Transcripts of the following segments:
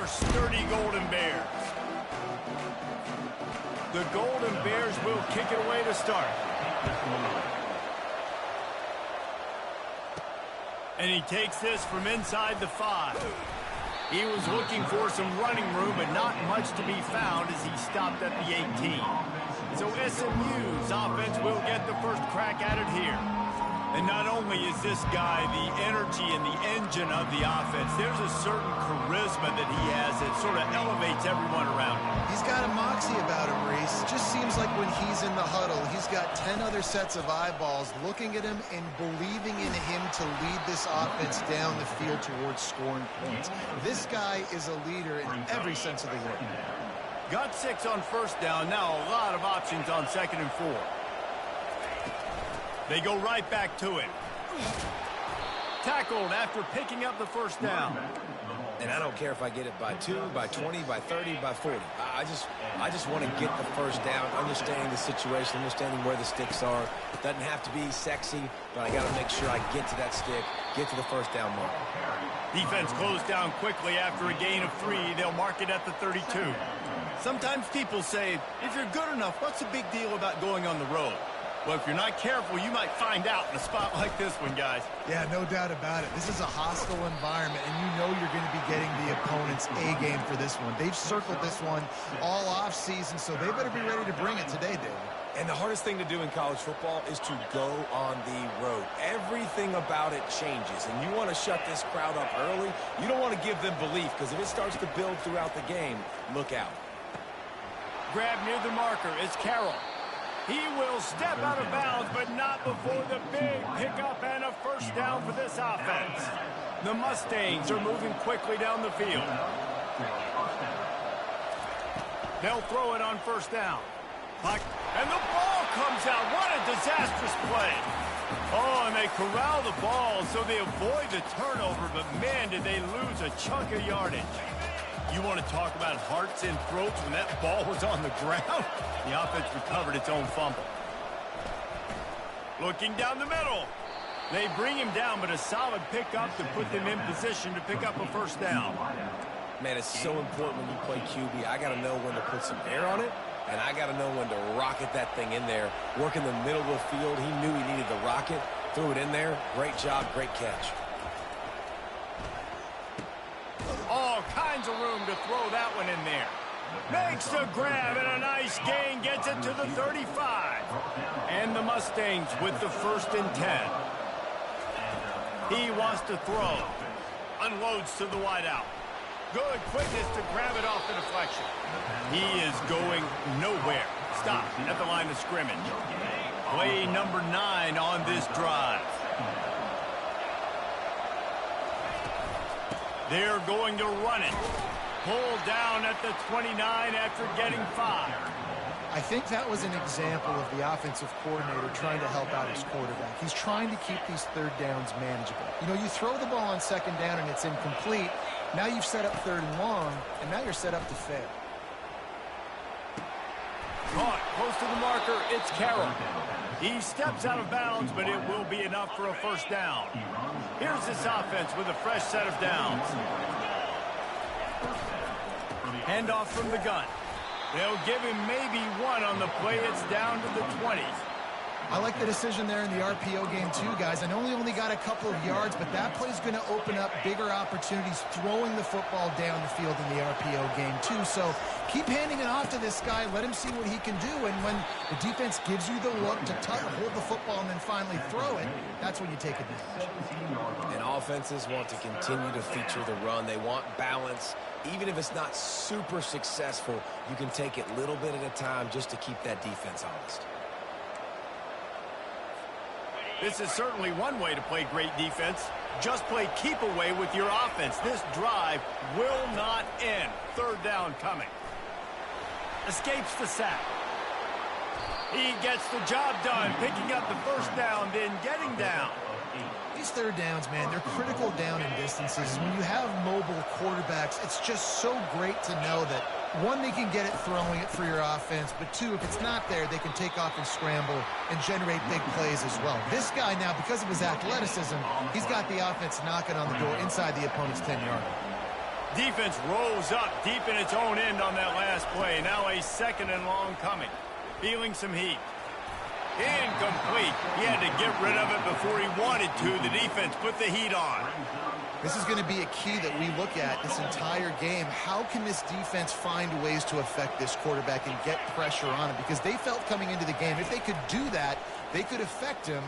they're sturdy Golden Bears. The Golden Bears will kick it away to start. And he takes this from inside the 5. He was looking for some running room, but not much to be found as he stopped at the 18. So SMU's offense will get the first crack at it here. And not only is this guy the energy and the engine of the offense, there's a certain charisma that he has that sort of elevates everyone around him. He's got a moxie about him, Reese. Just seems like when he's in the huddle, he's got 10 other sets of eyeballs looking at him and believing in him to lead this offense down the field towards scoring points. This guy is a leader in every sense of the word. Got 6 on first down. Now a lot of options on 2nd and 4. They go right back to it. Tackled after picking up the first down. And I don't care if I get it by 2, by 20, by 30, by 40. I just want to get the first down, understanding the situation, understanding where the sticks are. It doesn't have to be sexy, but I got to make sure I get to that stick, get to the first down mark. Defense closed down quickly after a gain of 3. They'll mark it at the 32. Sometimes people say, if you're good enough, what's the big deal about going on the road? Well, if you're not careful, you might find out in a spot like this one, guys. Yeah, no doubt about it. This is a hostile environment, and you know you're going to be getting the opponent's A-game for this one. They've circled this one all off-season, so they better be ready to bring it today, David. And the hardest thing to do in college football is to go on the road. Everything about it changes, and you want to shut this crowd up early. You don't want to give them belief, because if it starts to build throughout the game, look out. Grab near the marker. It's Carroll. He will step out of bounds, but not before the big pickup and a first down for this offense. The Mustangs are moving quickly down the field. They'll throw it on first down. And the ball comes out. What a disastrous play. Oh, and they corral the ball so they avoid the turnover, but man, did they lose a chunk of yardage. You want to talk about hearts and throats when that ball was on the ground? The offense recovered its own fumble. Looking down the middle. They bring him down, but a solid pickup to put them in position to pick up a first down. Man, it's so important when you play QB. I got to know when to put some air on it, and I got to know when to rocket that thing in there. Work in the middle of the field. He knew he needed the rocket. Threw it in there. Great job, great catch. All kinds of room to throw that one in there. Makes the grab and a nice gain, gets it to the 35. And the Mustangs with the 1st and 10. He wants to throw. Unloads to the wideout. Good quickness to grab it off the deflection. He is going nowhere. Stop at the line of scrimmage. Play number 9 on this drive. They're going to run it. Pulled down at the 29 after getting 5. I think that was an example of the offensive coordinator trying to help out his quarterback. He's trying to keep these 3rd downs manageable. You know, you throw the ball on 2nd down and it's incomplete. Now you've set up 3rd and long, and now you're set up to fail. Caught close to the marker. It's Carroll. He steps out of bounds, but it will be enough for a first down. Here's this offense with a fresh set of downs. Handoff from the gun. They'll give him maybe 1 on the play. It's down to the 20s. I like the decision there in the RPO game too, guys. I know he only got a couple of yards, but that play's going to open up bigger opportunities throwing the football down the field in the RPO game too. So keep handing it off to this guy. Let him see what he can do. And when the defense gives you the look to hold the football and then finally throw it, that's when you take advantage. And offenses want to continue to feature the run. They want balance. Even if it's not super successful, you can take it little bit at a time just to keep that defense honest. This is certainly one way to play great defense. Just play keep away with your offense. This drive will not end. 3rd down coming. Escapes the sack. He gets the job done, picking up the first down, then getting down. These 3rd downs, man, they're critical down in distances. When you have mobile quarterbacks, it's just so great to know that, 1, they can get it throwing it for your offense, but 2, if it's not there, they can take off and scramble and generate big plays as well. This guy now, because of his athleticism, he's got the offense knocking on the door inside the opponent's 10-yard line. Defense rolls up deep in its own end on that last play. Now a 2nd and long coming. Feeling some heat. Incomplete. He had to get rid of it before he wanted to. The defense put the heat on. This is going to be a key that we look at this entire game. How can this defense find ways to affect this quarterback and get pressure on him? Because they felt coming into the game, if they could do that, they could affect him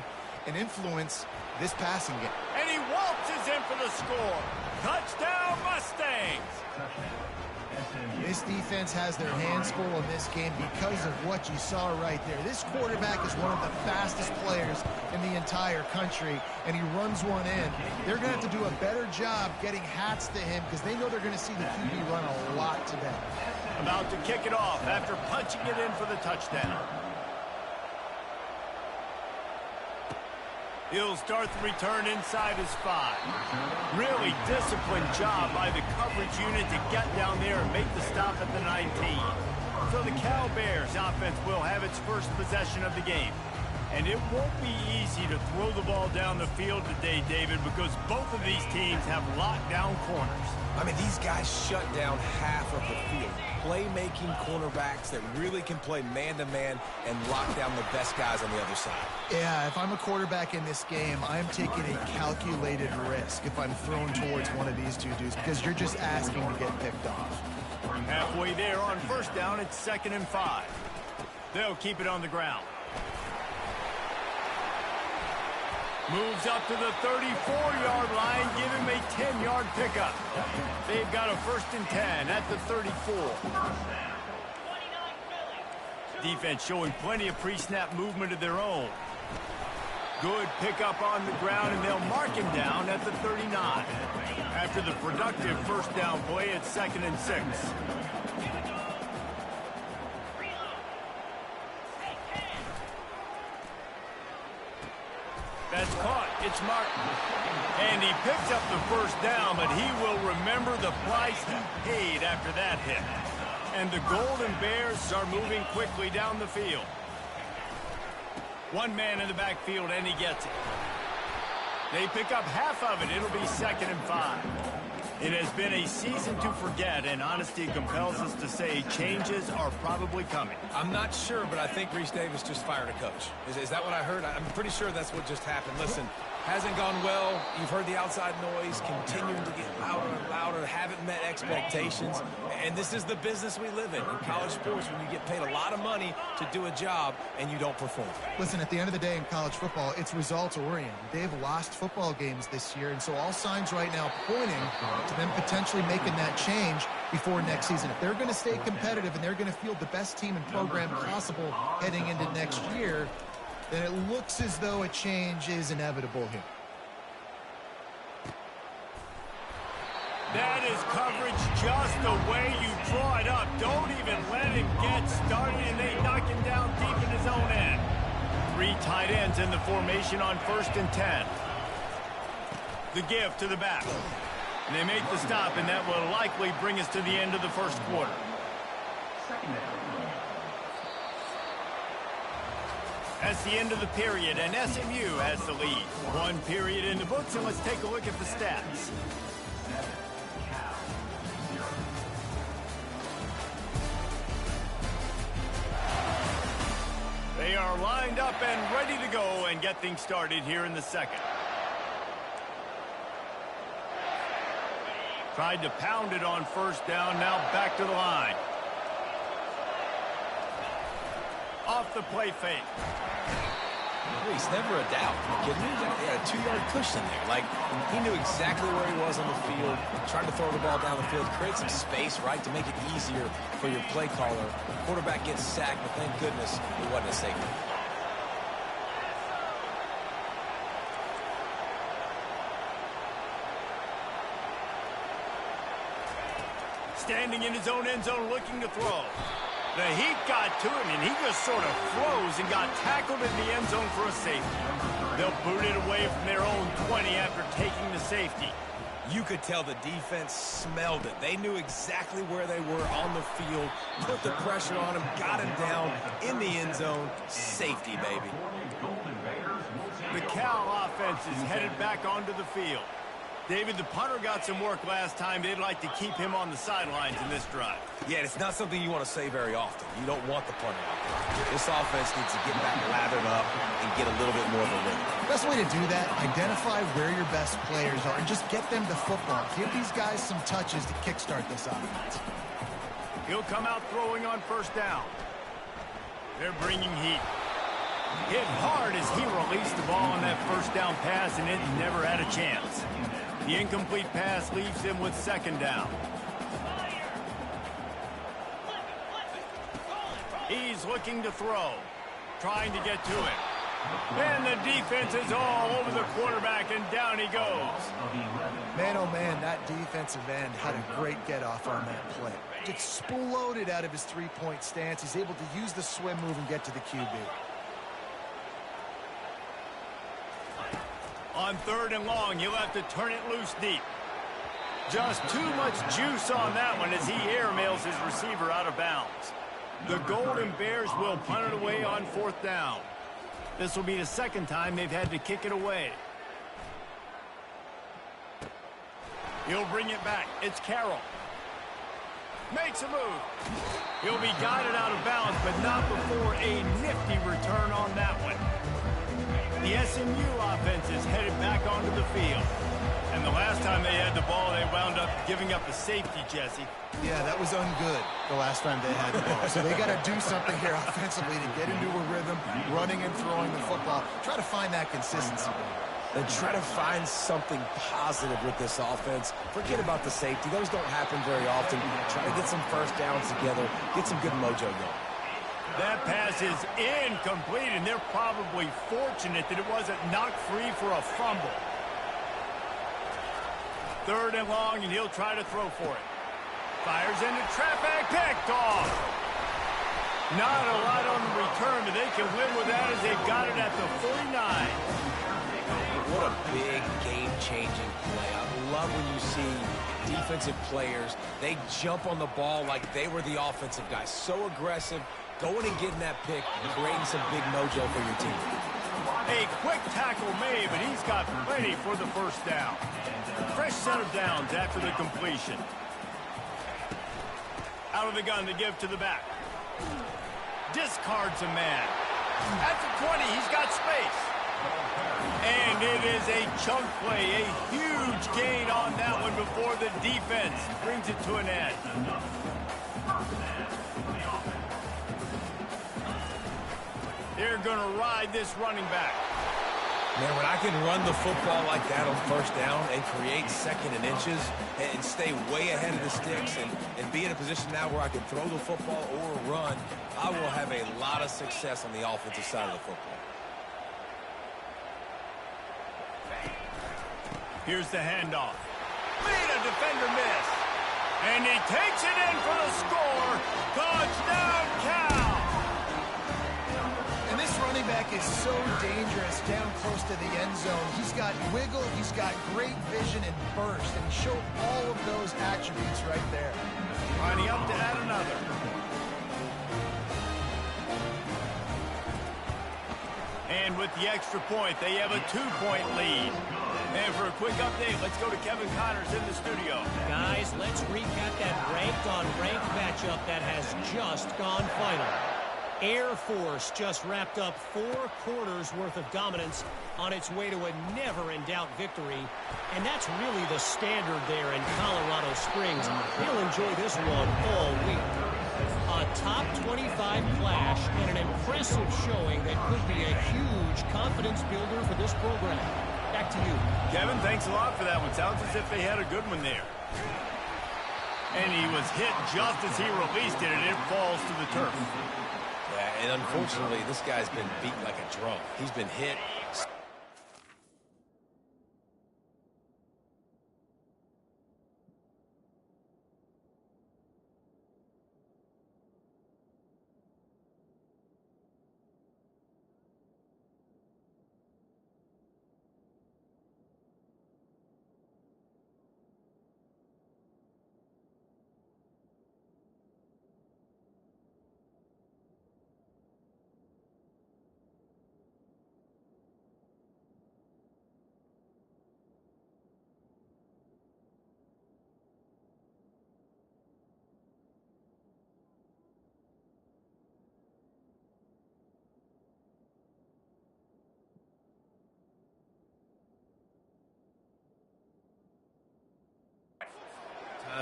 and influence this passing game. And he waltzes in for the score. Touchdown, Mustangs! This defense has their hands full in this game because of what you saw right there. This quarterback is one of the fastest players in the entire country, and he runs one in. They're going to have to do a better job getting hats to him because they know they're going to see the QB run a lot today. About to kick it off after punching it in for the touchdown. He'll start the return inside his 5. Really disciplined job by the coverage unit to get down there and make the stop at the 19. So the Cal Bears offense will have its first possession of the game. And it won't be easy to throw the ball down the field today, David, because both of these teams have lockdown corners. I mean, these guys shut down half of the field. Playmaking cornerbacks that really can play man-to-man and lock down the best guys on the other side. Yeah, if I'm a quarterback in this game, I'm taking a calculated risk if I'm thrown towards one of these two dudes because you're just asking to get picked off. Halfway there on 1st down, it's 2nd and 5. They'll keep it on the ground. Moves up to the 34-yard line, give him a 10-yard pickup. They've got a 1st and 10 at the 34. Defense showing plenty of pre-snap movement of their own. Good pickup on the ground, and they'll mark him down at the 39. After the productive 1st down play, it's 2nd and 6. That's caught. It's Martin. And he picks up the 1st down, but he will remember the price he paid after that hit. And the Golden Bears are moving quickly down the field. One man in the backfield, and he gets it. They pick up half of it. It'll be 2nd and 5. It has been a season to forget, and honesty compels us to say changes are probably coming. I'm not sure, but I think Reese Davis just fired a coach. Is that what I heard? I'm pretty sure that's what just happened. Listen, hasn't gone well. You've heard the outside noise, continuing to get louder and louder, haven't met expectations. And this is the business we live in college sports, when you get paid a lot of money to do a job and you don't perform. Listen, at the end of the day in college football, it's results-oriented. They've lost football games this year, and so all signs right now pointing to them potentially making that change before next season. If they're going to stay competitive and they're going to field the best team and program possible heading into next year, then it looks as though a change is inevitable here. That is coverage just the way you draw it up. Don't even let him get started, and they knock him down deep in his own end. 3 tight ends in the formation on 1st and 10. The give to the back. And they make the stop, and that will likely bring us to the end of the 1st quarter. That's the end of the period, and SMU has the lead. 1 period in the books, and let's take a look at the stats. They are lined up and ready to go and get things started here in the 2nd. Tried to pound it on 1st down, now back to the line. Off the play fake. He's never a doubt. Kidding me? They had a 2-yard push in there. Like, he knew exactly where he was on the field, tried to throw the ball down the field, create some space, right, to make it easier for your play caller. Quarterback gets sacked, but thank goodness it wasn't a safety. Standing in his own end zone looking to throw. The heat got to him, and he just sort of froze and got tackled in the end zone for a safety. They'll boot it away from their own 20 after taking the safety. You could tell the defense smelled it. They knew exactly where they were on the field, put the pressure on him, got him down in the end zone. Safety, baby. The Cal offense is headed back onto the field. David, the punter got some work last time. They'd like to keep him on the sidelines in this drive. Yeah, it's not something you want to say very often. You don't want the punter out there. This offense needs to get back lathered up and get a little bit more of a rhythm. Best way to do that, identify where your best players are and just get them the football. Give these guys some touches to kickstart this offense. He'll come out throwing on first down. They're bringing heat. Hit hard as he released the ball on that first down pass, and it never had a chance. The incomplete pass leaves him with second down. He's looking to throw, trying to get to it. And the defense is all over the quarterback, and down he goes. Man, oh man, that defensive end had a great get-off on that play. Exploded out of his three-point stance. He's able to use the swim move and get to the QB. On third and long, he'll have to turn it loose deep. Just too much juice on that one as he airmails his receiver out of bounds. The Golden Bears will punt it away on fourth down. This will be the second time they've had to kick it away. He'll bring it back. It's Carroll. Makes a move. He'll be guided out of bounds, but not before a nifty return on that one. The SMU offense is headed back onto the field. And the last time they had the ball, they wound up giving up a safety, Jesse. Yeah, that was ungood the last time they had the ball. So they got to do something here offensively to get into a rhythm, running and throwing the football. Try to find that consistency. And try to find something positive with this offense. Forget about the safety. Those don't happen very often. Try to get some first downs together, get some good mojo going. That pass is incomplete, and they're probably fortunate that it wasn't knocked free for a fumble. Third and long, and he'll try to throw for it. Fires into traffic, picked off. Not a lot on the return, but they can live with that as they've got it at the 49. What a big game-changing play. I love when you see defensive players, they jump on the ball like they were the offensive guys. So aggressive, going and getting that pick, creating some big mojo for your team. A quick tackle made, but he's got plenty for the first down. Fresh set of downs after the completion. Out of the gun to give to the back. Discards a man. At the 20, he's got space. And it is a chunk play, a huge gain on that one before the defense brings it to an end. They're going to ride this running back. Man, when I can run the football like that on first down and create second and inches and stay way ahead of the sticks and be in a position now where I can throw the football or run, I will have a lot of success on the offensive side of the football. Here's the handoff. Made a defender miss. And he takes it in for the score. Touchdown, Cal! And this running back is so dangerous down close to the end zone. He's got wiggle, he's got great vision and burst, and he showed all of those attributes right there. Lining up to add another. And with the extra point, they have a 2-point lead. And for a quick update, let's go to Kevin Connors in the studio. Guys, let's recap that ranked-on-ranked matchup that has just gone final. Air Force just wrapped up 4 quarters worth of dominance on its way to a never-in-doubt victory. And that's really the standard there in Colorado Springs. They'll enjoy this one all week. A top 25 clash and an impressive showing that could be a huge confidence builder for this program. Back to you. Kevin, thanks a lot for that one. Sounds as if they had a good one there. And he was hit just as he released it, and it falls to the turf. Yeah, and unfortunately, this guy's been beat like a drum. He's been hit.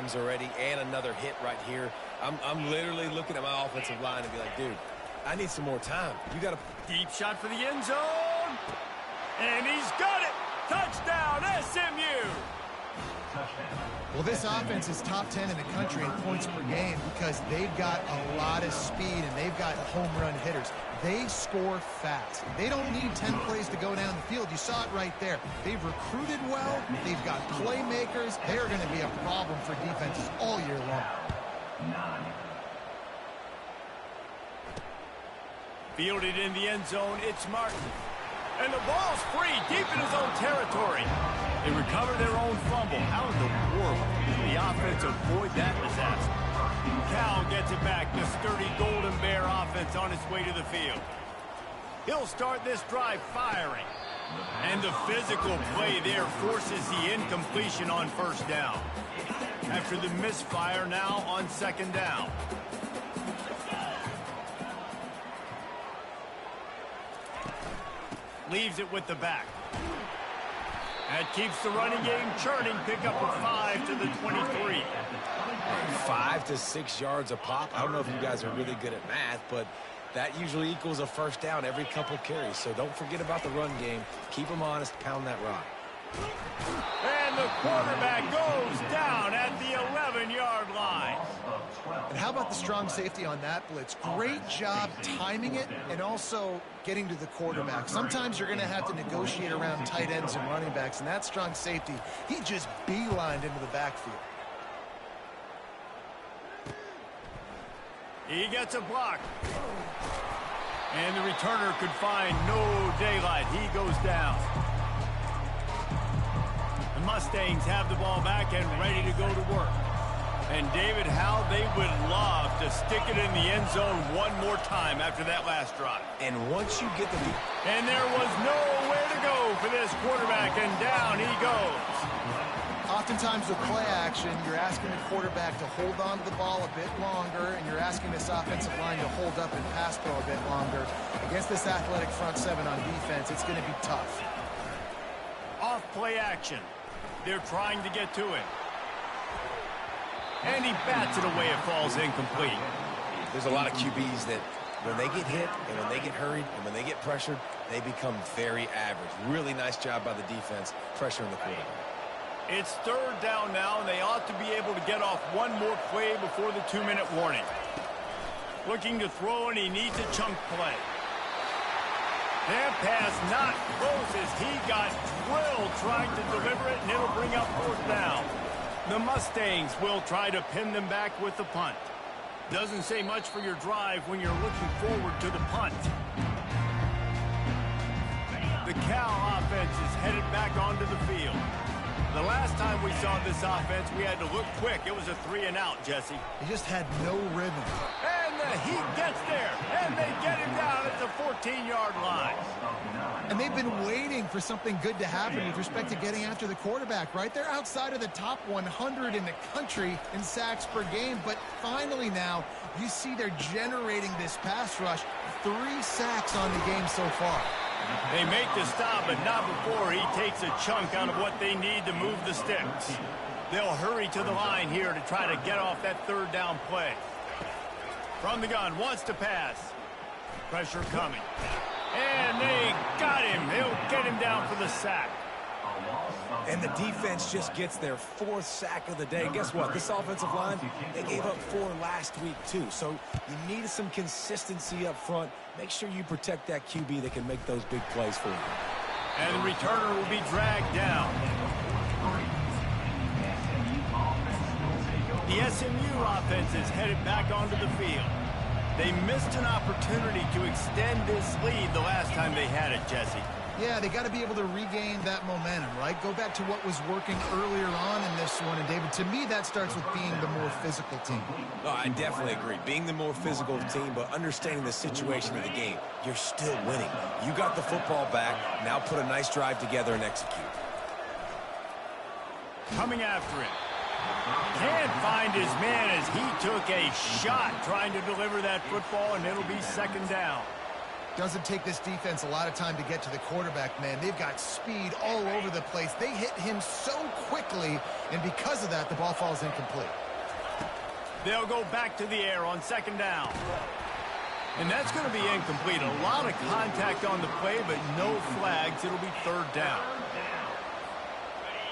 times already and another hit right here. I'm literally looking at my offensive line and be like, dude, I need some more time. You got to... Deep shot for the end zone. And he's got it. Touchdown, SMU. Well, this offense is top 10 in the country in points per game because they've got a lot of speed and they've got home run hitters. They score fast. They don't need 10 plays to go down the field. You saw it right there. They've recruited well. They've got playmakers. They're going to be a problem for defenses all year long. Fielded in the end zone, it's Martin. And the ball's free, deep in his own territory. They recover their own fumble. How in the world did the offense avoid that disaster? Cal gets it back. The sturdy Golden Bear offense on its way to the field. He'll start this drive firing. And the physical play there forces the incompletion on first down. After the misfire, now on second down. Leaves it with the back. That keeps the running game churning. Pick up a 5 to the 23. 5 to 6 yards a pop. I don't know if you guys are really good at math, but that usually equals a first down every couple carries. So don't forget about the run game. Keep them honest. Pound that rock. And the quarterback goes down at the 11-yard line. And how about the strong safety on that blitz? Great job timing it and also getting to the quarterback. Sometimes you're going to have to negotiate around tight ends and running backs, and that strong safety, he just beelined into the backfield. He gets a block. And the returner could find no daylight. He goes down. The Mustangs have the ball back and ready to go to work. And David, how they would love to stick it in the end zone one more time after that last drive. And once you get the... And there was nowhere to go for this quarterback, and down he goes. Oftentimes with play action, you're asking the quarterback to hold on to the ball a bit longer, and you're asking this offensive line to hold up and pass pro a bit longer. Against this athletic front seven on defense, it's going to be tough. Off play action. They're trying to get to it. And he bats it away. It falls incomplete. There's a lot of QBs that when they get hit and when they get hurried and when they get pressured, they become very average. Really nice job by the defense pressuring the quarterback. It's third down now, and they ought to be able to get off one more play before the 2-minute warning. Looking to throw, and he needs a chunk play. That pass not close as he got drilled trying to deliver it, and it'll bring up fourth down. The Mustangs will try to pin them back with the punt. Doesn't say much for your drive when you're looking forward to the punt. The Cal offense is headed back onto the field. The last time we saw this offense, we had to look quick. It was a 3-and-out, Jesse. He just had no rhythm. And the heat gets there, and they get him down at the 14-yard line. And they've been waiting for something good to happen with respect to getting after the quarterback, right? They're outside of the top 100 in the country in sacks per game, but finally now you see they're generating this pass rush. 3 sacks on the game so far. They make the stop, but not before he takes a chunk out of what they need to move the sticks. They'll hurry to the line here to try to get off that third down play. From the gun, wants to pass. Pressure coming. And they got him. They'll get him down for the sack. And the defense just gets their 4th sack of the day. Guess what? This offensive line, they gave up 4 last week too. So you need some consistency up front. Make sure you protect that QB that can make those big plays for you. And the returner will be dragged down. The SMU offense is headed back onto the field. They missed an opportunity to extend this lead the last time they had it, Jesse. Yeah, they got to be able to regain that momentum, right? Go back to what was working earlier on in this one. And, David, to me, that starts with being the more physical team. No, I definitely agree. Being the more physical team, but understanding the situation of the game. You're still winning. You got the football back. Now put a nice drive together and execute. Coming after him. Can't find his man as he took a shot trying to deliver that football, and it'll be second down. Doesn't take this defense a lot of time to get to the quarterback, man. They've got speed all over the place. They hit him so quickly, and because of that, the ball falls incomplete. They'll go back to the air on second down. And that's going to be incomplete. A lot of contact on the play, but no flags. It'll be third down.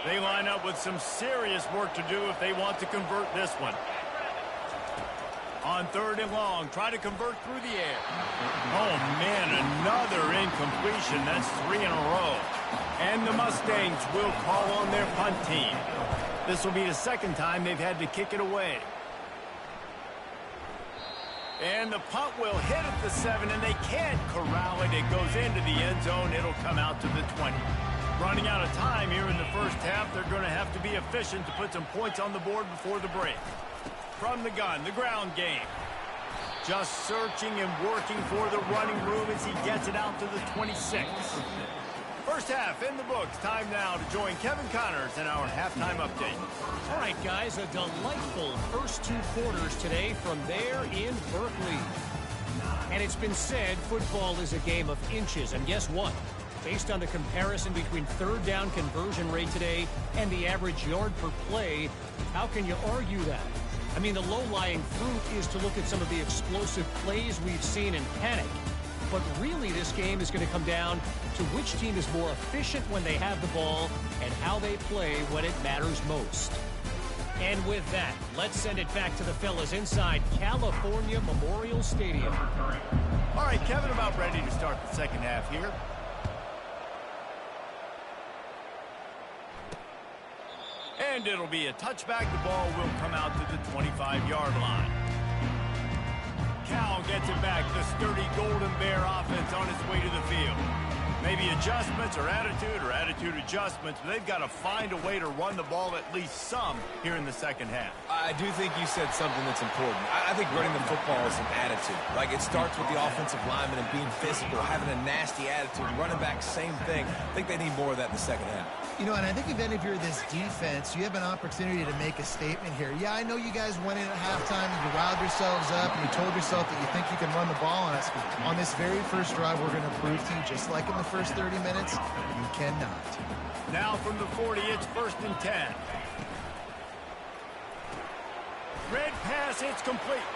They line up with some serious work to do if they want to convert this one. On third and long, try to convert through the air. Oh, man, another incompletion. That's 3 in a row. And the Mustangs will call on their punt team. This will be the second time they've had to kick it away. And the punt will hit at the 7, and they can't corral it. It goes into the end zone. It'll come out to the 20. Running out of time here in the first half. They're going to have to be efficient to put some points on the board before the break. From the gun, the ground game. Just searching and working for the running room as he gets it out to the 26. First half in the books. Time now to join Kevin Connors in our halftime update. All right, guys, a delightful first 2 quarters today from there in Berkeley. And it's been said football is a game of inches. And guess what? Based on the comparison between third down conversion rate today and the average yard per play, how can you argue that? I mean, the low-lying fruit is to look at some of the explosive plays we've seen in panic. But really, this game is going to come down to which team is more efficient when they have the ball and how they play when it matters most. And with that, let's send it back to the fellas inside California Memorial Stadium. All right, Kevin, about ready to start the second half here. And it'll be a touchback. The ball will come out to the 25-yard line. Cal gets it back. The sturdy Golden Bear offense on its way to the field. Maybe adjustments or attitude adjustments, but they've got to find a way to run the ball at least some here in the second half. I do think you said something that's important. I think running the football is an attitude. Like, it starts with the offensive lineman and being physical, having a nasty attitude. Running back, same thing. I think they need more of that in the second half. You know, and I think if any of you are this defense, you have an opportunity to make a statement here. Yeah, I know you guys went in at halftime and you riled yourselves up and you told yourself that you think you can run the ball on us. On this very first drive, we're going to prove to you, just like in the first 30 minutes, you cannot. Now from the 40, it's first and 10. Red pass, it's complete.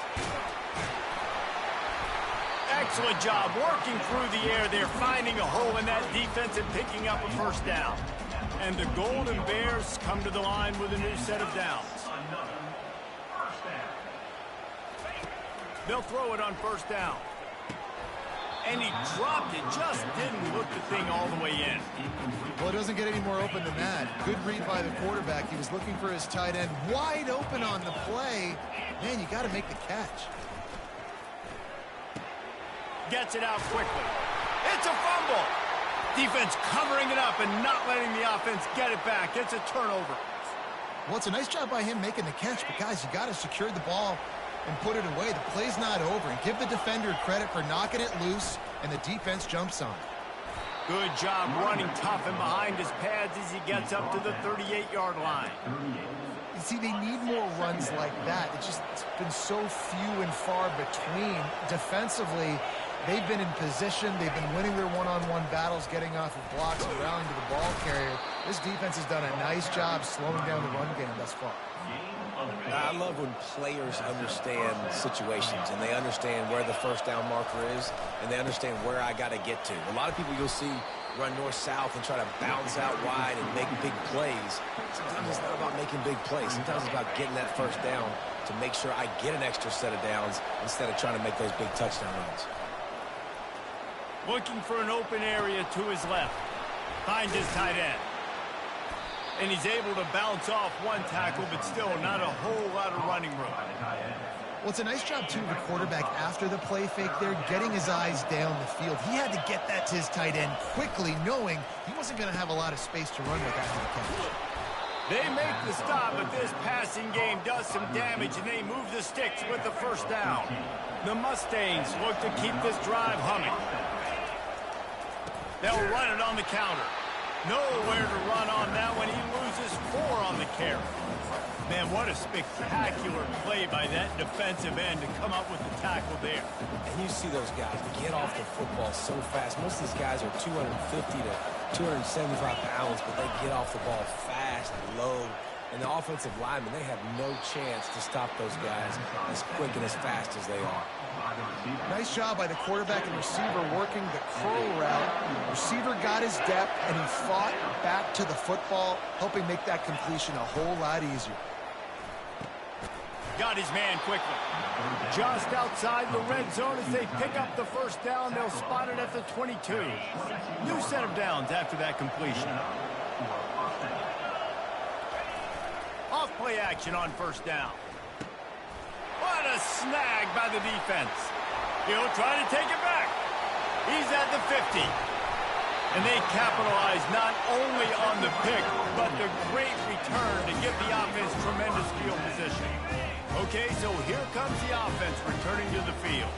Excellent job working through the air. They're finding a hole in that defense and picking up a first down. And the Golden Bears come to the line with a new set of downs. They'll throw it on first down. And he dropped it, just didn't look the thing all the way in. Well, it doesn't get any more open than that. Good read by the quarterback. He was looking for his tight end wide open on the play. Man, you got to make the catch. Gets it out quickly. It's a fumble. Defense covering it up and not letting the offense get it back. It's a turnover. Well, it's a nice job by him making the catch, but guys, you got to secure the ball and put it away. The play's not over. And give the defender credit for knocking it loose, and the defense jumps on. Good job running tough and behind his pads as he gets up to the 38-yard line. You see, they need more runs like that. It's been so few and far between. Defensively, they've been in position. They've been winning their one-on-one battles, getting off of blocks and rallying to the ball carrier. This defense has done a nice job slowing down the run game thus far. I love when players understand situations and they understand where the first down marker is and they understand where I got to get to. A lot of people you'll see run north-south and try to bounce out wide and make big plays. Sometimes it's not about making big plays. Sometimes it's about getting that first down to make sure I get an extra set of downs instead of trying to make those big touchdown runs. Looking for an open area to his left. Finds his tight end. And he's able to bounce off one tackle, but still not a whole lot of running room. Well, it's a nice job, too, of the quarterback after the play fake there, getting his eyes down the field. He had to get that to his tight end quickly, knowing he wasn't going to have a lot of space to run with after the catch. They make the stop, but this passing game does some damage, and they move the sticks with the first down. The Mustangs look to keep this drive humming. They'll run it on the counter. Nowhere to run on that one. He loses 4 on the carry. Man, what a spectacular play by that defensive end to come up with the tackle there. And you see those guys get off the football so fast. Most of these guys are 250 to 275 pounds, but they get off the ball fast and low. And the offensive linemen, they have no chance to stop those guys as quick and as fast as they are. Nice job by the quarterback and receiver working the curl route. Receiver got his depth, and he fought back to the football, helping make that completion a whole lot easier. Got his man quickly. Just outside the red zone as they pick up the first down. They'll spot it at the 22. New set of downs after that completion. Off play action on first down. What a snag by the defense. He'll try to take it back. He's at the 50. And they capitalize not only on the pick, but the great return to give the offense tremendous field position. Okay, so here comes the offense returning to the field.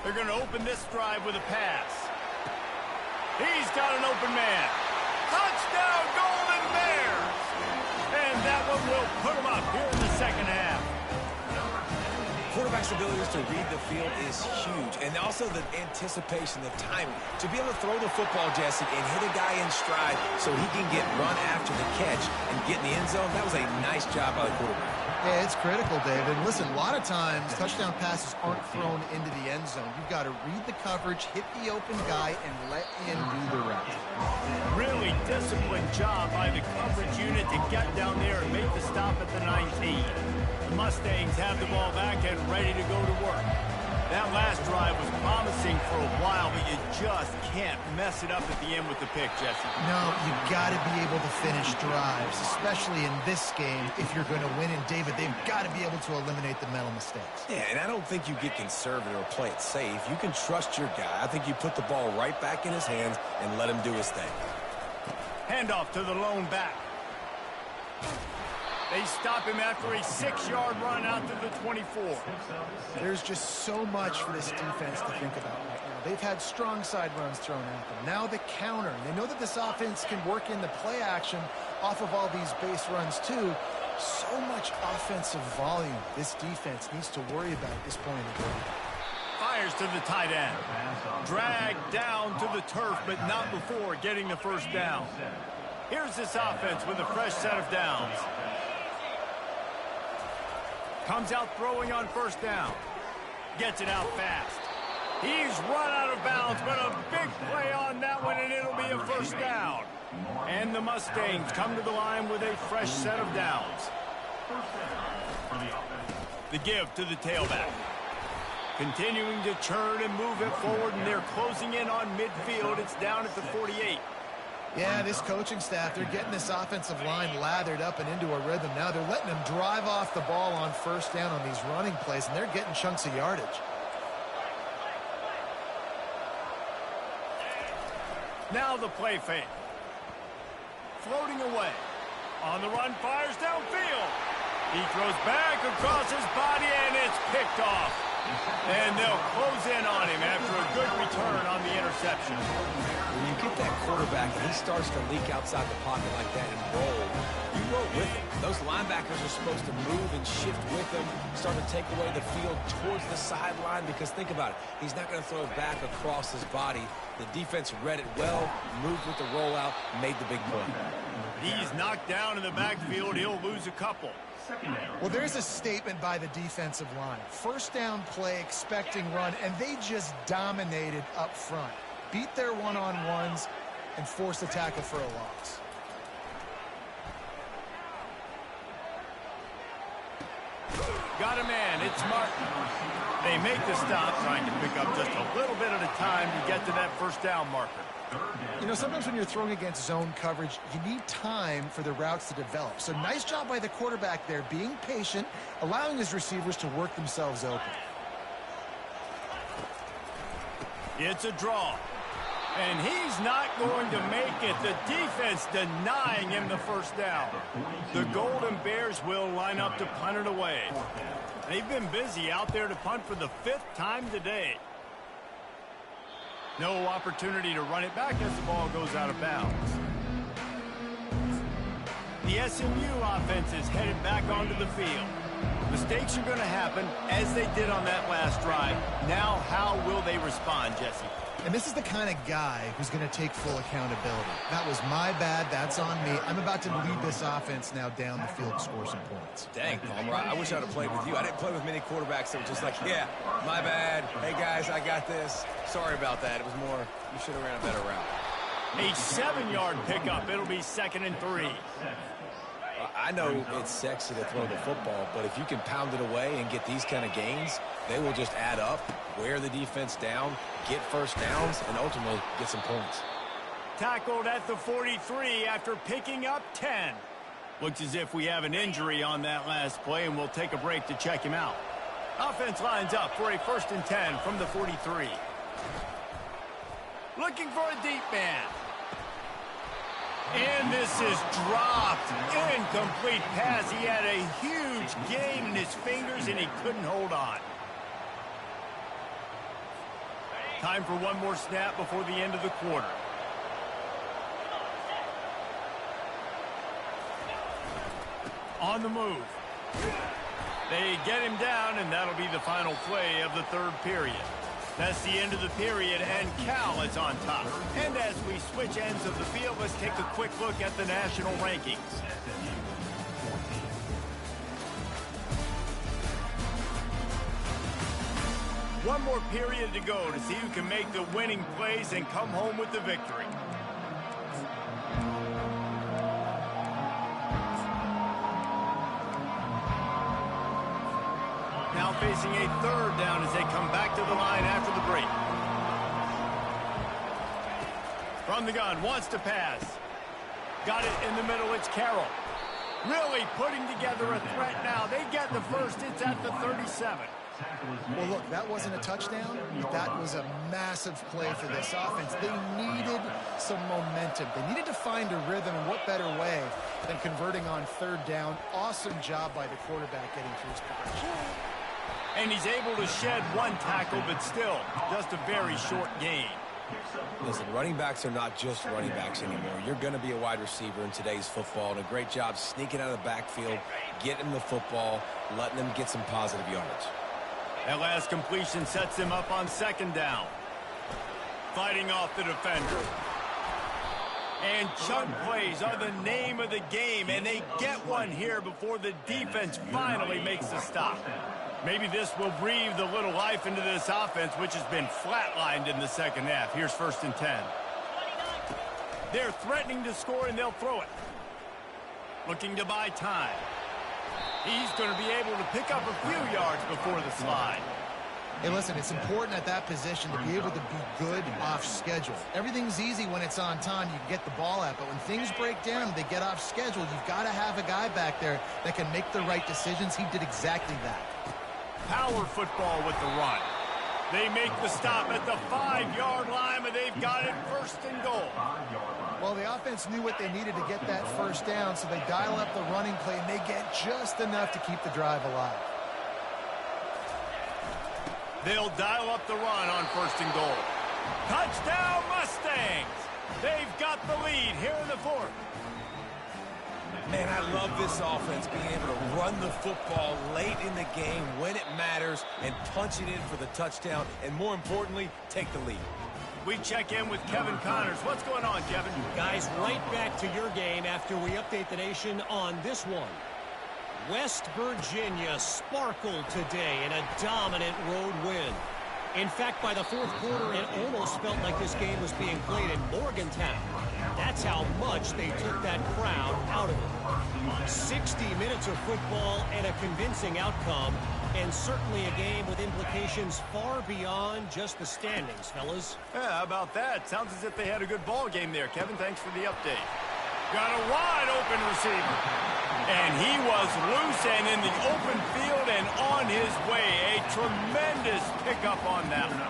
They're going to open this drive with a pass. He's got an open man. Touchdown, Golden Bears! And that one will put them up here in the second half. Quarterback's abilities to read the field is huge. And also the anticipation, the timing. To be able to throw the football, Jesse, and hit a guy in stride so he can get run after the catch and get in the end zone, that was a nice job by the quarterback. Yeah, it's critical, David. Listen, a lot of times touchdown passes aren't thrown into the end zone. You've got to read the coverage, hit the open guy, and let him do the rest. Really disciplined job by the coverage unit to get down there and make the stop at the 19. The Mustangs have the ball back and ready to go to work. That last drive was promising for a while, but you just can't mess it up at the end with the pick, Jesse. No, you've got to be able to finish drives, especially in this game if you're going to win. And, David, they've got to be able to eliminate the mental mistakes. Yeah, and I don't think you get conservative or play it safe. You can trust your guy. I think you put the ball right back in his hands and let him do his thing. Handoff to the lone back. They stop him after a 6-yard run out to the 24. There's just so much for this defense to think about right now. They've had strong side runs thrown at them. Now the counter. They know that this offense can work in the play action off of all these base runs too. So much offensive volume this defense needs to worry about at this point in the game. Fires to the tight end. Dragged down to the turf, but not before getting the first down. Here's this offense with a fresh set of downs. Comes out throwing on first down. Gets it out fast. He's run out of bounds, but a big play on that one, and it'll be a first down. And the Mustangs come to the line with a fresh set of downs. The give to the tailback. Continuing to churn and move it forward, and they're closing in on midfield. It's down at the 48. Yeah, this coaching staff, they're getting this offensive line lathered up and into a rhythm. Now they're letting them drive off the ball on first down on these running plays, and they're getting chunks of yardage. Now the play fake. Floating away. On the run, fires downfield. He throws back across his body, and it's picked off. And they'll close in on him after a good return on the interception. When you get that quarterback and he starts to leak outside the pocket like that and roll, you roll with him. Those linebackers are supposed to move and shift with him, start to take away the field towards the sideline, because think about it, he's not going to throw it back across his body. The defense read it well, moved with the rollout, made the big play. He's knocked down in the backfield. He'll lose a couple. Well, there's a statement by the defensive line. First down play, expecting run, and they just dominated up front. Beat their one-on-ones and forced the tackle for a loss. Got a man. It's Martin. They make the stop, trying to pick up just a little bit at a time to get to that first down marker. You know, sometimes when you're throwing against zone coverage, you need time for the routes to develop. So nice job by the quarterback there, being patient, allowing his receivers to work themselves open. It's a draw. And he's not going to make it. The defense denying him the first down. The Golden Bears will line up to punt it away. They've been busy out there to punt for the 5th time today. No opportunity to run it back as the ball goes out of bounds. The SMU offense is headed back onto the field. Mistakes are going to happen, as they did on that last drive. Now, how will they respond, Jesse? And this is the kind of guy who's going to take full accountability. That was my bad. That's on me. I'm about to lead this offense now down the field to score some points. Dang, Palmer, I wish I'd have played with you. I didn't play with many quarterbacks that were just like, yeah, my bad. Hey, guys, I got this. Sorry about that. It was more, you should have ran a better route. A 7-yard pickup. It'll be 2nd and 3. I know it's sexy to throw the football, but if you can pound it away and get these kind of gains, they will just add up, wear the defense down, get first downs, and ultimately get some points. Tackled at the 43 after picking up 10. Looks as if we have an injury on that last play, and we'll take a break to check him out. Offense lines up for a 1st and 10 from the 43. Looking for a deep man. And this is dropped. Incomplete pass. He had a huge gain in his fingers, and he couldn't hold on. Time for one more snap before the end of the quarter. On the move. They get him down, and that'll be the final play of the 3rd period. That's the end of the period, and Cal is on top. And as we switch ends of the field, let's take a quick look at the national rankings. One more period to go to see who can make the winning plays and come home with the victory. Now facing a 3rd down as they come back to the line after the break. From the gun, wants to pass. Got it in the middle, it's Carroll. Really putting together a threat now. They get the first, it's at the 37. Well, look, that wasn't a touchdown. That was a massive play for this offense. They needed some momentum. They needed to find a rhythm, and what better way than converting on 3rd down. Awesome job by the quarterback getting through his progression. And he's able to shed one tackle, but still, just a very short gain. Listen, running backs are not just running backs anymore. You're going to be a wide receiver in today's football, and a great job sneaking out of the backfield, getting the football, letting them get some positive yards. That last completion sets him up on 2nd down. Fighting off the defender. And chunk plays are the name of the game, and they get one here before the defense finally makes the stop. Maybe this will breathe a little life into this offense, which has been flatlined in the 2nd half. Here's 1st and 10. They're threatening to score, and they'll throw it. Looking to buy time. He's going to be able to pick up a few yards before the slide. Hey, listen, it's important at that position to be able to be good off schedule. Everything's easy when it's on time. You can get the ball out, but when things break down, they get off schedule. You've got to have a guy back there that can make the right decisions. He did exactly that. Power football with the run. They make the stop at the 5-yard line, but they've got it 1st and goal. Well, the offense knew what they needed to get that 1st down, so they dial up the running play, and they get just enough to keep the drive alive. They'll dial up the run on 1st and goal. Touchdown, Mustangs! They've got the lead here in the 4th. Man, I love this offense being able to run the football late in the game when it matters and punch it in for the touchdown, and more importantly, take the lead. We check in with Kevin Connors. What's going on, Kevin? Guys, right back to your game after we update the nation on this one. West Virginia sparkled today in a dominant road win. In fact, by the 4th quarter, it almost felt like this game was being played in Morgantown. That's how much they took that crowd out of it. 60 minutes of football and a convincing outcome, and certainly a game with implications far beyond just the standings, fellas. Yeah, how about that? Sounds as if they had a good ball game there. Kevin, thanks for the update. Got a wide open receiver. And he was loose and in the open field and on his way. A tremendous pickup on that one.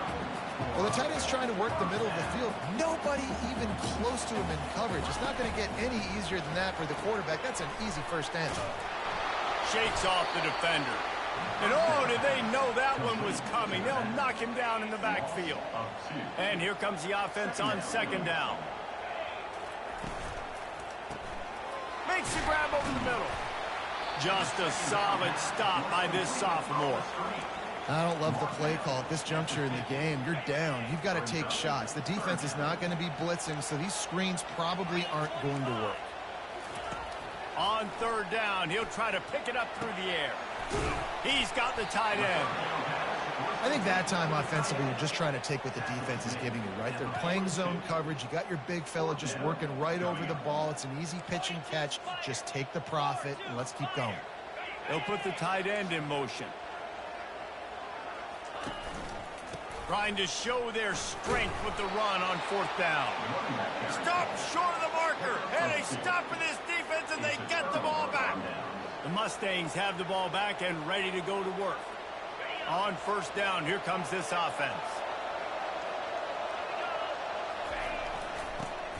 Well, the tight end's trying to work the middle of the field. Nobody even close to him in coverage. It's not going to get any easier than that for the quarterback. That's an easy 1st down. Shakes off the defender. And oh, did they know that one was coming. They'll knock him down in the backfield. And here comes the offense on 2nd down. Makes the grab over the middle. Just a solid stop by this sophomore. I don't love the play call at this juncture in the game. You're down. You've got to take shots. The defense is not going to be blitzing, so these screens probably aren't going to work. On third down, he'll try to pick it up through the air. He's got the tight end. I think that time offensively, you're just trying to take what the defense is giving you, right? They're playing zone coverage. You got your big fella just working right over the ball. It's an easy pitch and catch. Just take the profit, and let's keep going. They'll put the tight end in motion. Trying to show their strength with the run on fourth down. Stop short of the marker. And they stop for this defense, and they get the ball back. The Mustangs have the ball back and ready to go to work. On first down, here comes this offense.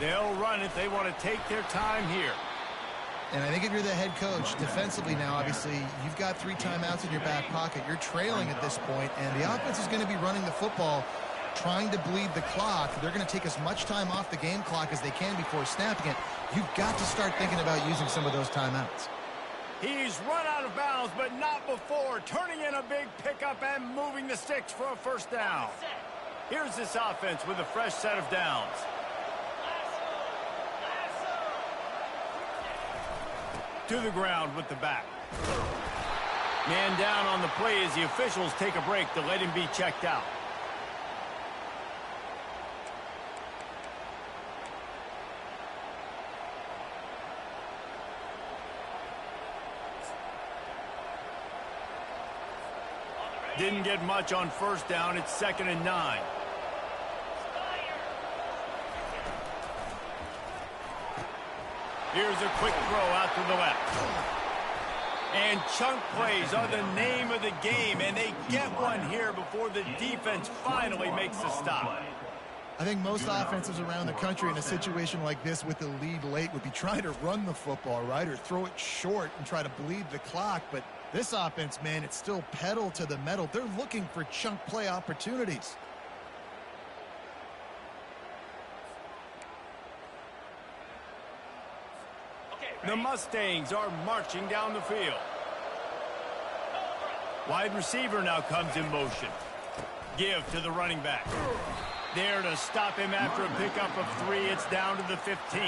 They'll run it. They want to take their time here. And I think if you're the head coach, defensively now, obviously, you've got 3 timeouts in your back pocket. You're trailing at this point, and the offense is going to be running the football, trying to bleed the clock. They're going to take as much time off the game clock as they can before snapping it. You've got to start thinking about using some of those timeouts. He's run out of bounds, but not before. Turning in a big pickup and moving the sticks for a first down. Here's this offense with a fresh set of downs. To the ground with the back. Man down on the play as the officials take a break to let him be checked out. Didn't get much on first down. It's 2nd and 9. Here's a quick throw out to the left. And chunk plays are the name of the game, and they get one here before the defense finally makes the stop. I think most offenses around the country in a situation like this with the lead late would be trying to run the football, right, or throw it short and try to bleed the clock. But this offense, man, it's still pedal to the metal. They're looking for chunk play opportunities. The Mustangs are marching down the field. Wide receiver now comes in motion. Give to the running back. There to stop him after a pickup of 3. It's down to the 15.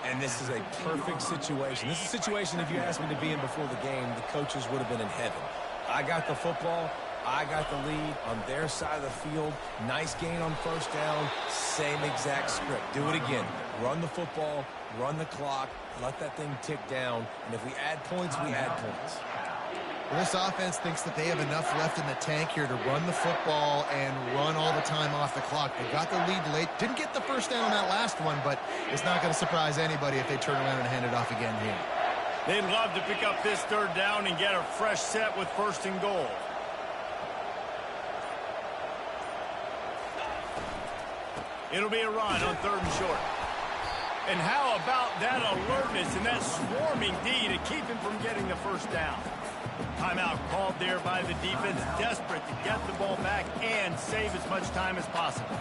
And this is a perfect situation. This is a situation, if you asked me to be in before the game, the coaches would have been in heaven. I got the football. I got the lead on their side of the field. Nice gain on first down. Same exact script. Do it again. Run the football, run the clock, let that thing tick down. And if we add points, we add points. Well, this offense thinks that they have enough left in the tank here to run the football and run all the time off the clock. They got the lead late. Didn't get the first down on that last one, but it's not going to surprise anybody if they turn around and hand it off again here. They'd love to pick up this third down and get a fresh set with 1st and goal. It'll be a run on 3rd and short. And how about that alertness and that swarming D to keep him from getting the first down? Timeout called there by the defense, desperate to get the ball back and save as much time as possible.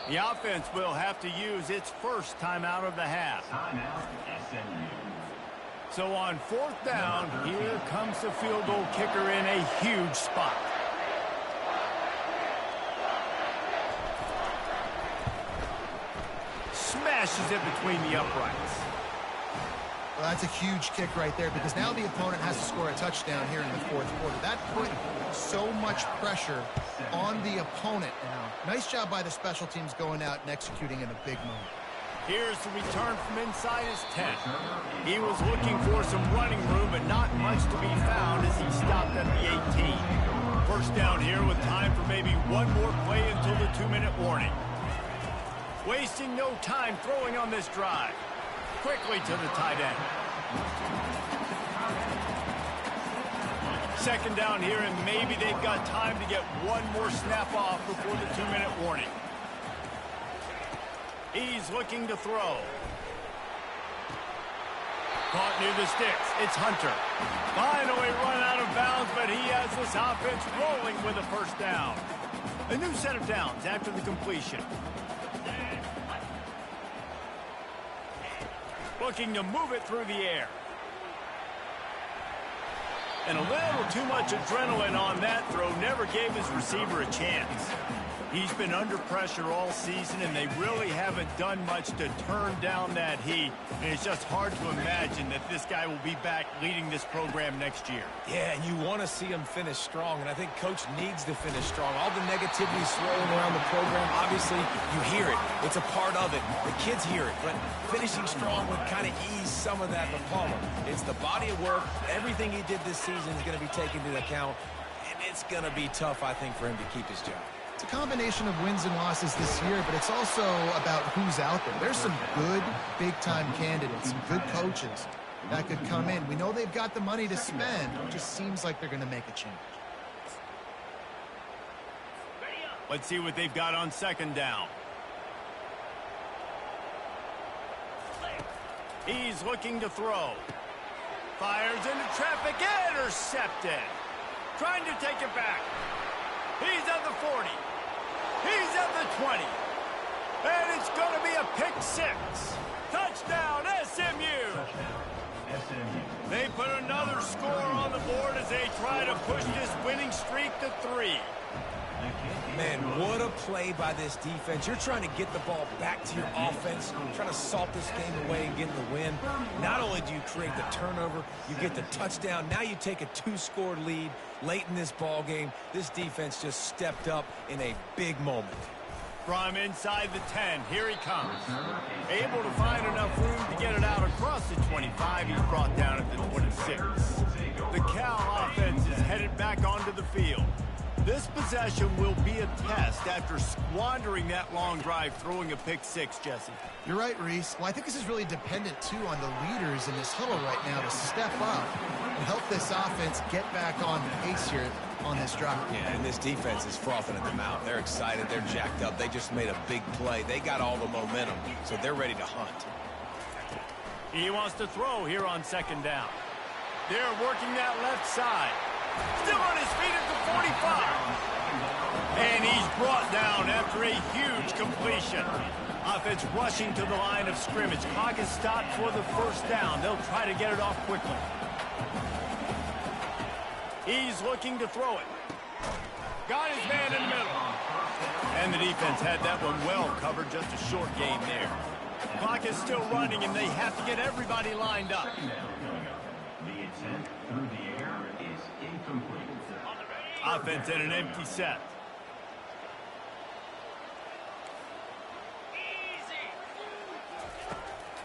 The offense will have to use its first timeout of the half. Timeout, SMU. So on 4th down, here comes the field goal kicker in a huge spot. Smashes it between the uprights. Well, that's a huge kick right there because now the opponent has to score a touchdown here in the 4th quarter. That put so much pressure on the opponent now. Nice job by the special teams going out and executing in a big moment. Here's the return from inside his 10. He was looking for some running room, but not much to be found as he stopped at the 18. First down here with time for maybe one more play until the 2-minute warning. Wasting no time throwing on this drive. Quickly to the tight end. Second down here, and maybe they've got time to get one more snap off before the 2-minute warning. He's looking to throw. Caught near the sticks. It's Hunter. Finally run out of bounds, but he has this offense rolling with a first down. A new set of downs after the completion. Looking to move it through the air. And a little too much adrenaline on that throw. Never gave his receiver a chance. He's been under pressure all season, and they really haven't done much to turn down that heat. And it's just hard to imagine that this guy will be back leading this program next year. Yeah, and you want to see him finish strong, and I think Coach needs to finish strong. All the negativity swirling around the program, obviously, you hear it. It's a part of it. The kids hear it, but finishing strong would kind of ease some of that for Palmer. It's the body of work. Everything he did this season is going to be taken into account, and it's going to be tough, I think, for him to keep his job. It's a combination of wins and losses this year, but it's also about who's out there. There's some good big-time candidates, some good coaches that could come in. We know they've got the money to spend. It just seems like they're going to make a change. Let's see what they've got on second down. He's looking to throw. Fires into traffic, intercepted. Trying to take it back. He's at the 40. He's at the 20. And it's going to be a pick six. Touchdown, SMU. They put another score on the board as they try to push this winning streak to 3. Man, what a play by this defense. You're trying to get the ball back to your offense, trying to salt this game away and get the win. Not only do you create the turnover, you get the touchdown. Now you take a 2-score lead late in this ball game. This defense just stepped up in a big moment. From inside the 10, here he comes. Able to find enough room to get it out across the 25. He's brought down at the 26. The Cal offense is headed back onto the field. This possession will be a test after squandering that long drive, throwing a pick six, Jesse. You're right, Reese. Well, I think this is really dependent, too, on the leaders in this huddle right now to step up and help this offense get back on pace here on this drive. Yeah, and this defense is frothing at the mouth. They're excited. They're jacked up. They just made a big play. They got all the momentum, so they're ready to hunt. He wants to throw here on second down. They're working that left side. Still on his feet at the 45. And he's brought down after a huge completion. Offense rushing to the line of scrimmage. Clock is stopped for the first down. They'll try to get it off quickly. He's looking to throw it. Got his man in the middle. And the defense had that one well covered. Just a short game there. Clock is still running, and they have to get everybody lined up. The intent through the air is incomplete. Offense in an empty set.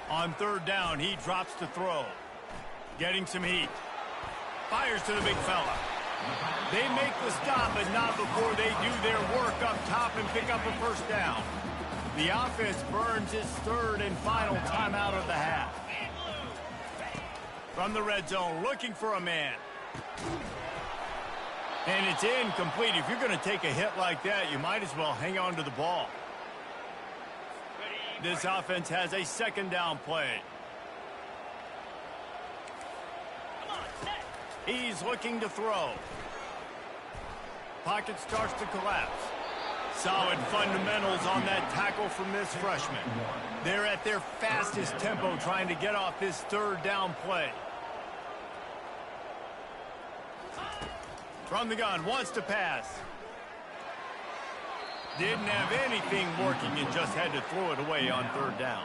On third down, he drops to throw. Getting some heat. Fires to the big fella. They make the stop, but not before they do their work up top and pick up a first down. The offense burns its third and final timeout of the half. From the red zone, looking for a man. And it's incomplete. If you're going to take a hit like that, you might as well hang on to the ball. This offense has a second down play. He's looking to throw. Pocket starts to collapse. Solid fundamentals on that tackle from this freshman. They're at their fastest tempo trying to get off this third down play. From the gun, wants to pass. Didn't have anything working and just had to throw it away on third down.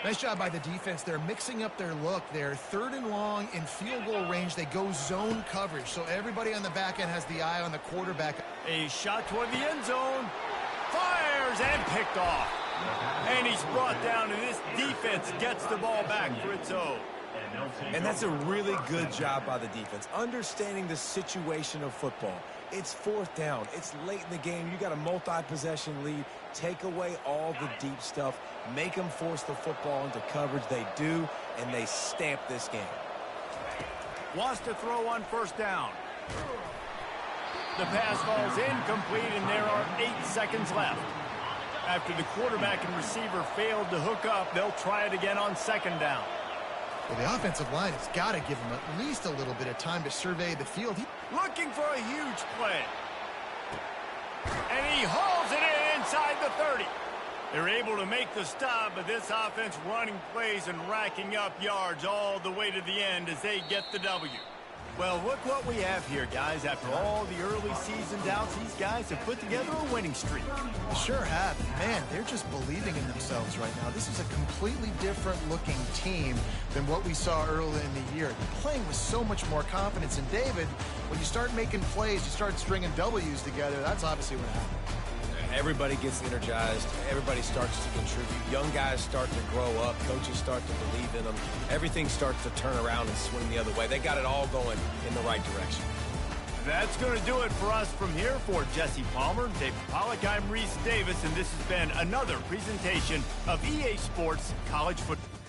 Nice job by the defense. They're mixing up their look. They're third and long in field goal range. They go zone coverage, so everybody on the back end has the eye on the quarterback. A shot toward the end zone. Fires and picked off. And he's brought down, and this defense gets the ball back for its own. And that's a really good job by the defense, understanding the situation of football. It's fourth down. It's late in the game. You got a multi-possession lead. Take away all the deep stuff. Make them force the football into coverage. They do, and they stamp this game. Wants to throw on first down. The pass falls incomplete, and there are 8 seconds left. After the quarterback and receiver failed to hook up, they'll try it again on second down. Well, the offensive line has got to give him at least a little bit of time to survey the field. Looking for a huge play. And he hauls it in inside the 30. They're able to make the stop, but this offense running plays and racking up yards all the way to the end as they get the W. Well, look what we have here, guys. After all the early season doubts, these guys have put together a winning streak. They sure have. Man, they're just believing in themselves right now. This is a completely different looking team than what we saw early in the year. They're playing with so much more confidence. And David, when you start making plays, you start stringing W's together, that's obviously what happened. Everybody gets energized. Everybody starts to contribute. Young guys start to grow up. Coaches start to believe in them. Everything starts to turn around and swing the other way. They got it all going in the right direction. That's going to do it for us from here. For Jesse Palmer, David Pollack, I'm Reese Davis, and this has been another presentation of EA Sports College Football.